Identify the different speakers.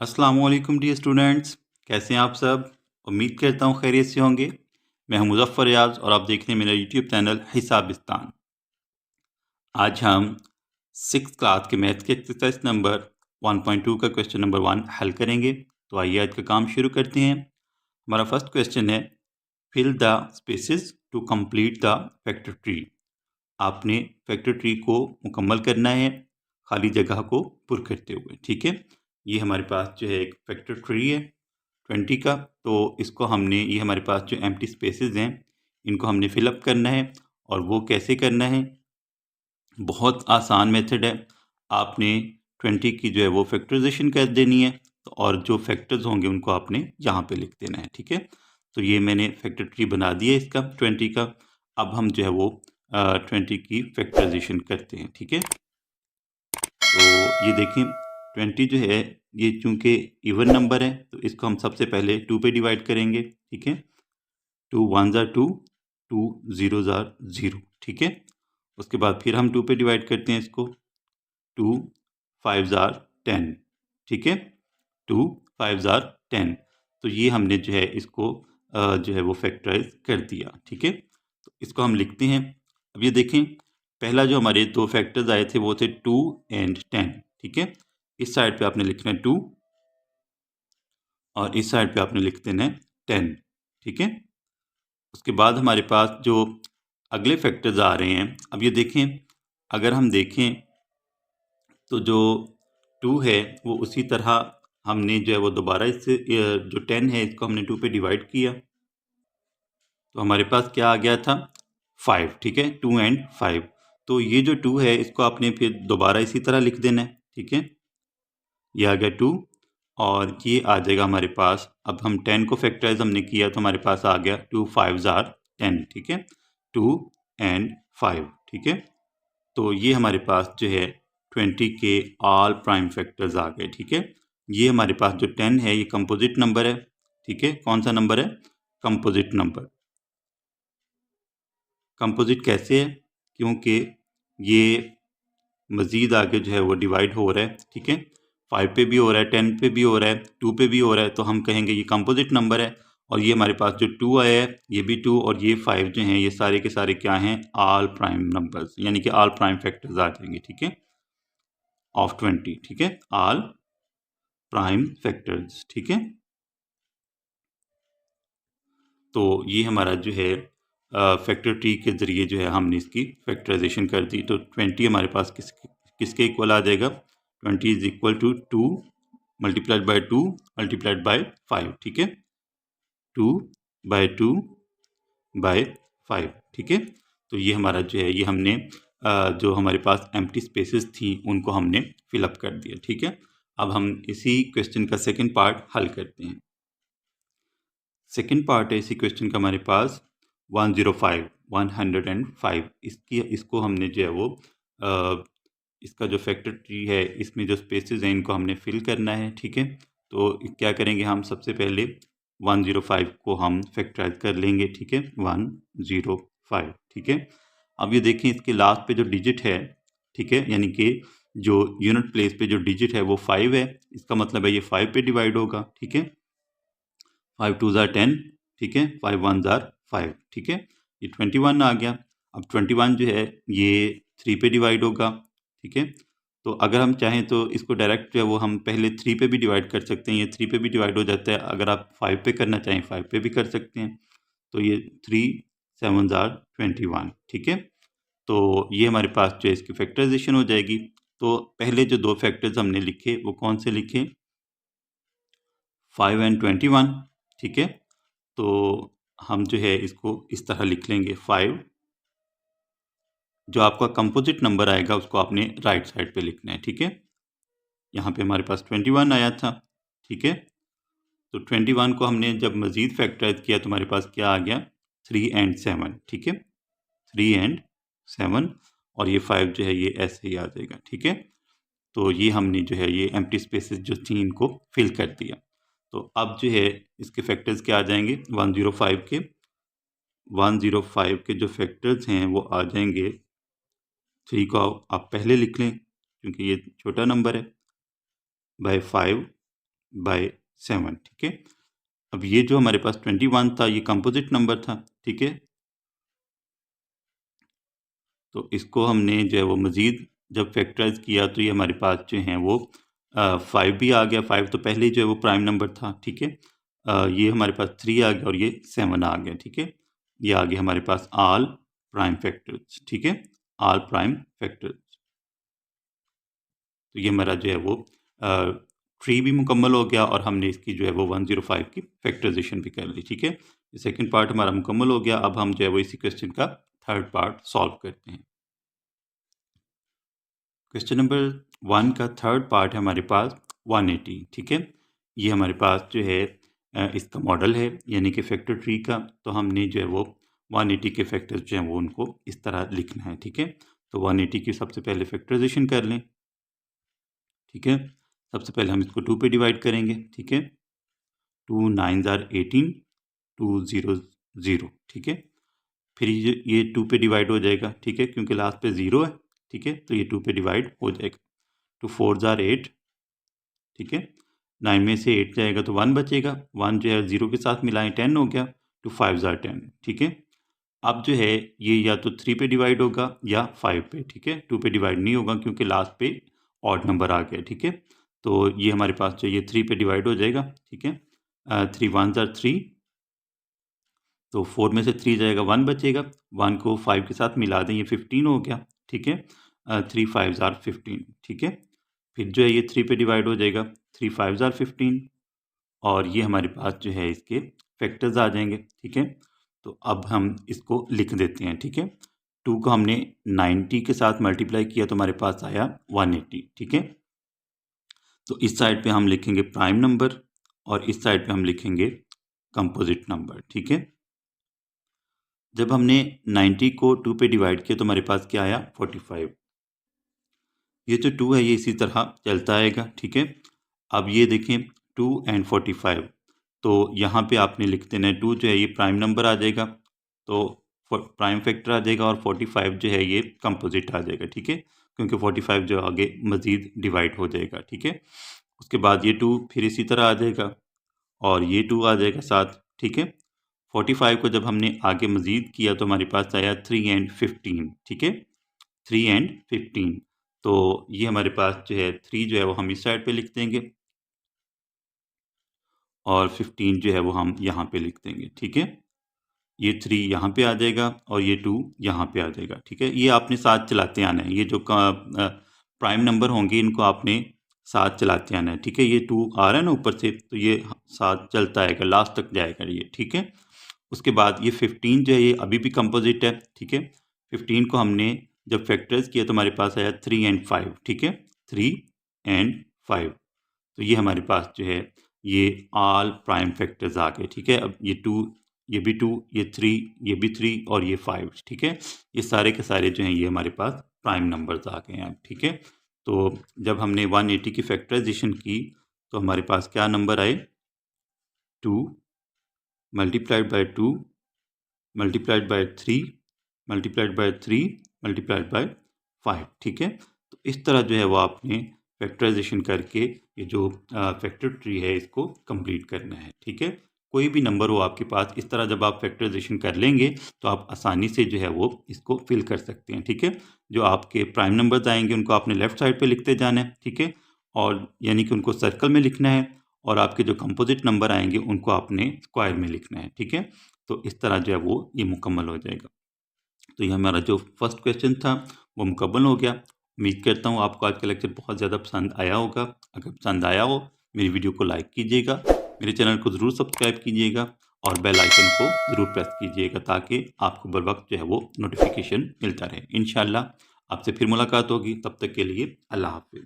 Speaker 1: अस्सलामुअलैकुम dear students, कैसे हैं आप सब। उम्मीद करता हूँ खैरियत से होंगे। मैं हूं मुज़फ़्फ़र रियाज़ और आप देख रहे हैं मेरा यूट्यूब चैनल हिसाबिस्तान। आज हम 6th क्लास के मैथ के एक्सरसाइज नंबर 1.2 का क्वेश्चन नंबर 1 हल करेंगे। तो आइए आज का काम शुरू करते हैं। हमारा फर्स्ट क्वेश्चन है, fill the spaces to complete the factor tree. आपने फैक्टर ट्री को मुकम्मल करना है खाली जगह को पुर करते हुए। ठीक है, ये हमारे पास जो है एक फैक्टर ट्री है 20 का। तो इसको हमने, ये हमारे पास जो एम्प्टी स्पेसेस हैं इनको हमने फिलअप करना है। और वो कैसे करना है, बहुत आसान मेथड है। आपने 20 की जो है वो फैक्टराइजेशन कर देनी है, और जो फैक्टर्स होंगे उनको आपने यहाँ पे लिख देना है। ठीक है, तो ये मैंने फैक्टर ट्री बना दिया इसका 20 का। अब हम जो है वो 20 की फैक्टराइजेशन करते हैं। ठीक है, तो ये देखें 20 जो है ये चूंकि इवन नंबर है तो इसको हम सबसे पहले 2 पे डिवाइड करेंगे। ठीक है, 2 1 ज़ार 2, 2 0 ज़ार 0। ठीक है, उसके बाद फिर हम 2 पे डिवाइड करते हैं इसको, 2 5 ज़ार 10। ठीक है, 2 5 ज़ार 10। तो ये हमने जो है इसको जो है वो फैक्टराइज कर दिया। ठीक है, तो इसको हम लिखते हैं। अब ये देखें, पहला जो हमारे दो फैक्टर्स आए थे वो थे 2 एंड 10। ठीक है, इस साइड पे आपने लिखना है 2 और इस साइड पे आपने लिख देना है 10। ठीक है, उसके बाद हमारे पास जो अगले फैक्टर्स आ रहे हैं, अब ये देखें, अगर हम देखें तो जो 2 है वो उसी तरह हमने जो है वो दोबारा इससे जो 10 है इसको हमने 2 पे डिवाइड किया, तो हमारे पास क्या आ गया था 5। ठीक है, 2 एंड 5। तो ये जो 2 है इसको आपने फिर दोबारा इसी तरह लिख देना है। ठीक है, ये आ गया 2 और ये आ जाएगा हमारे पास। अब हम 10 को फैक्टराइज हमने किया तो हमारे पास आ गया 2 5 ज़ार 10। ठीक है, 2 एंड 5। ठीक है, तो ये हमारे पास जो है 20 के ऑल प्राइम फैक्टर्स आ गए। ठीक है, ये हमारे पास जो 10 है ये कंपोजिट नंबर है। ठीक है, कौन सा नंबर है, कंपोजिट नंबर। कंपोजिट कैसे है, क्योंकि ये मज़ीद आगे जो है वो डिवाइड हो रहा है। ठीक है, 5 पे भी हो रहा है, 10 पे भी हो रहा है, 2 पे भी हो रहा है, तो हम कहेंगे ये कंपोजिट नंबर है। और ये हमारे पास जो 2 आया है ये भी 2 और ये 5 जो हैं ये सारे के सारे क्या हैं, ऑल प्राइम नंबर्स, यानी कि ऑल प्राइम फैक्टर्स आ जाएंगे। ठीक है, ऑफ 20। ठीक है, ऑल प्राइम फैक्टर्स। ठीक है, तो ये हमारा जो है फैक्टर ट्री के ज़रिए जो है हमने इसकी फैक्टराइजेशन कर दी। तो 20 हमारे पास किसके इक्वल आ जाएगा, 20 is equal to 2 multiplied by 2 multiplied by 5। ठीक है, 2 बाई 2 बाई 5। ठीक है, तो ये हमारा जो है ये हमने जो हमारे पास एम्प्टी स्पेसेस थी उनको हमने फिलअप कर दिया। ठीक है, अब हम इसी क्वेश्चन का सेकंड पार्ट हल करते हैं। सेकंड पार्ट है इसी क्वेश्चन का हमारे पास 105 इसको हमने जो है वो इसका जो फैक्टर ट्री है इसमें जो स्पेसेस हैं इनको हमने फिल करना है। ठीक है, तो क्या करेंगे, हम सबसे पहले 105 को हम फैक्टराइज कर लेंगे। ठीक है, 105। ठीक है, अब ये देखें इसके लास्ट पे जो डिजिट है, ठीक है, यानी कि जो यूनिट प्लेस पे जो डिजिट है वो 5 है, इसका मतलब है ये 5 पे डिवाइड होगा। ठीक है, 5 2 ज़ार 10। ठीक है, 5 1 ज़ार 5। ठीक है, ये 21 आ गया। अब 21 जो है ये 3 पे डिवाइड होगा। ठीक है, तो अगर हम चाहें तो इसको डायरेक्ट जो है वो हम पहले 3 पे भी डिवाइड कर सकते हैं, ये 3 पे भी डिवाइड हो जाता है। अगर आप 5 पे करना चाहें 5 पे भी कर सकते हैं। तो ये 3 7 ज़ार 21। ठीक है, तो ये हमारे पास जो है इसकी फैक्टराइजेशन हो जाएगी। तो पहले जो दो फैक्टर्स हमने लिखे वो कौन से लिखे, 5 एंड 21। ठीक है, तो हम जो है इसको इस तरह लिख लेंगे, 5 जो आपका कंपोजिट नंबर आएगा उसको आपने राइट साइड पे लिखना है। ठीक है, यहाँ पे हमारे पास 21 आया था। ठीक है, तो 21 को हमने जब मज़ीद फैक्टराइज किया तो हमारे पास क्या आ गया, 3 एंड 7। ठीक है, 3 एंड 7 और ये 5 जो है ये ऐसे ही आ जाएगा। ठीक है, तो ये हमने जो है ये एम्प्टी स्पेसेस जो थी इनको फिल कर दिया। तो अब जो है इसके फैक्टर्स क्या आ जाएंगे, 105 के जो फैक्टर्स हैं वो आ जाएंगे, 3 को आप पहले लिख लें क्योंकि ये छोटा नंबर है, बाय 5 बाय 7, ठीक है। अब ये जो हमारे पास 21 था ये कंपोजिट नंबर था, ठीक है। तो इसको हमने जो है वो मज़ीद जब फैक्टराइज किया तो ये हमारे पास जो है वो 5 भी आ गया। 5 तो पहले ही जो है वो प्राइम नंबर था, ठीक है। ये हमारे पास 3 आ गया और ये 7 आ गया, ठीक है। ये आ गया हमारे पास ऑल प्राइम फैक्टर्स, ठीक है, ऑल प्राइम फैक्टर्स। तो ये हमारा जो है वो ट्री भी मुकम्मल हो गया और हमने इसकी जो है वो 105 की फैक्टराइजेशन भी कर ली, ठीक है। सेकेंड पार्ट हमारा मुकम्मल हो गया। अब हम जो है वो इसी क्वेश्चन का थर्ड पार्ट सॉल्व करते हैं। क्वेश्चन नंबर 1 का थर्ड पार्ट है हमारे पास 180, ठीक है। ये हमारे पास जो है इसका मॉडल है यानी कि फैक्टर ट्री का। तो हमने जो है वो 180 के फैक्टर्स जो हैं वो उनको इस तरह लिखना है, ठीक है। तो 180 की सबसे पहले फैक्टराइजेशन कर लें, ठीक है। सबसे पहले हम इसको 2 पे डिवाइड करेंगे, ठीक है। 2 9 ज़ार 18, 2 0 0, ठीक है। फिर ये 2 पे डिवाइड हो जाएगा, ठीक है, क्योंकि लास्ट पे 0 है, ठीक है। तो ये 2 पे डिवाइड हो जाएगा। 2 4 ज़ार 8, ठीक है। 9 में से 8 जाएगा तो 1 बचेगा। 1 जो है 0 के साथ मिलाएं 10 हो गया। 2 5 ज़ार 10, ठीक है। अब जो है ये या तो 3 पे डिवाइड होगा या 5 पे, ठीक है। 2 पे डिवाइड नहीं होगा क्योंकि लास्ट पे ऑड नंबर आ गया, ठीक है। तो ये हमारे पास जो ये 3 पे डिवाइड हो जाएगा, ठीक है। 3 1 ज़ार 3, तो 4 में से 3 जाएगा, 1 बचेगा। 1 को 5 के साथ मिला दें, ये 15 हो गया, ठीक है। 3 5 ज़ार 15, ठीक है। फिर जो है ये 3 पे डिवाइड हो जाएगा। 3 5 ज़ार 15 और ये हमारे पास जो है इसके फैक्टर्स आ जाएंगे, ठीक है। तो अब हम इसको लिख देते हैं, ठीक है। 2 को हमने 90 के साथ मल्टीप्लाई किया तो हमारे पास आया 180, ठीक है। तो इस साइड पे हम लिखेंगे प्राइम नंबर और इस साइड पे हम लिखेंगे कंपोजिट नंबर, ठीक है। जब हमने 90 को 2 पे डिवाइड किया तो हमारे पास क्या आया 45। ये जो 2 है ये इसी तरह चलता आएगा, ठीक है। अब ये देखें 2 एंड 45, तो यहाँ पे आपने लिख देना है 2 जो है ये प्राइम नंबर आ जाएगा, तो प्राइम फैक्टर आ जाएगा, और 45 जो है ये कंपोजिट आ जाएगा, ठीक है, क्योंकि 45 जो आगे मज़ीद डिवाइड हो जाएगा, ठीक है। उसके बाद ये 2 फिर इसी तरह आ जाएगा और ये 2 आ जाएगा साथ, ठीक है। 45 को जब हमने आगे मज़ीद किया तो हमारे पास आया 3 एंड 15, ठीक है, 3 एंड 15। तो ये हमारे पास जो है 3 जो है वो हम इस साइड पे लिख देंगे और 15 जो है वो हम यहाँ पे लिख देंगे, ठीक है। ये 3 यहाँ पे आ जाएगा और ये 2 यहाँ पे आ जाएगा, ठीक है। ये आपने साथ चलाते आना है, ये जो प्राइम नंबर होंगे इनको आपने साथ चलाते आना है, ठीक है। ये 2 आ रहा है ना ऊपर से, तो ये साथ चलता आएगा, लास्ट तक जाएगा ये, ठीक है। उसके बाद ये 15 जो है ये अभी भी कंपोजिट है, ठीक है। 15 को हमने जब फैक्टर्स किया तो हमारे पास आया 3 एंड 5, ठीक है, 3 एंड 5। तो ये हमारे पास जो है ये ऑल प्राइम फैक्टर्स आ गए, ठीक है। अब ये 2, ये भी 2, ये 3, ये भी 3 और ये 5, ठीक है। ये सारे के सारे जो हैं ये हमारे पास प्राइम नंबर्स आ गए हैं, ठीक है। तो जब हमने 180 की फैक्टराइजेशन की तो हमारे पास क्या नंबर आए 2 multiplied by 2 multiplied by 3 multiplied by 3 multiplied by 5, ठीक है। तो इस तरह जो है वो आपने फैक्टराइजेशन करके ये जो फैक्टर ट्री है इसको कंप्लीट करना है, ठीक है। कोई भी नंबर हो आपके पास, इस तरह जब आप फैक्टराइजेशन कर लेंगे तो आप आसानी से जो है वो इसको फिल कर सकते हैं, ठीक है। जो आपके प्राइम नंबर्स आएंगे उनको आपने लेफ्ट साइड पे लिखते जाना है, ठीक है, और यानी कि उनको सर्कल में लिखना है, और आपके जो कंपोजिट नंबर आएंगे उनको आपने स्क्वायर में लिखना है, ठीक है। तो इस तरह जो है वो ये मुकम्मल हो जाएगा। तो ये हमारा जो फर्स्ट क्वेश्चन था वो मुकम्मल हो गया। उम्मीद करता हूँ आपको आज का लेक्चर बहुत ज़्यादा पसंद आया होगा। अगर पसंद आया हो मेरी वीडियो को लाइक कीजिएगा, मेरे चैनल को ज़रूर सब्सक्राइब कीजिएगा और बेल आइकन को ज़रूर प्रेस कीजिएगा ताकि आपको बर वक्त जो है वो नोटिफिकेशन मिलता रहे। इंशाल्लाह आपसे फिर मुलाकात होगी, तब तक के लिए अल्लाह हाफिज़।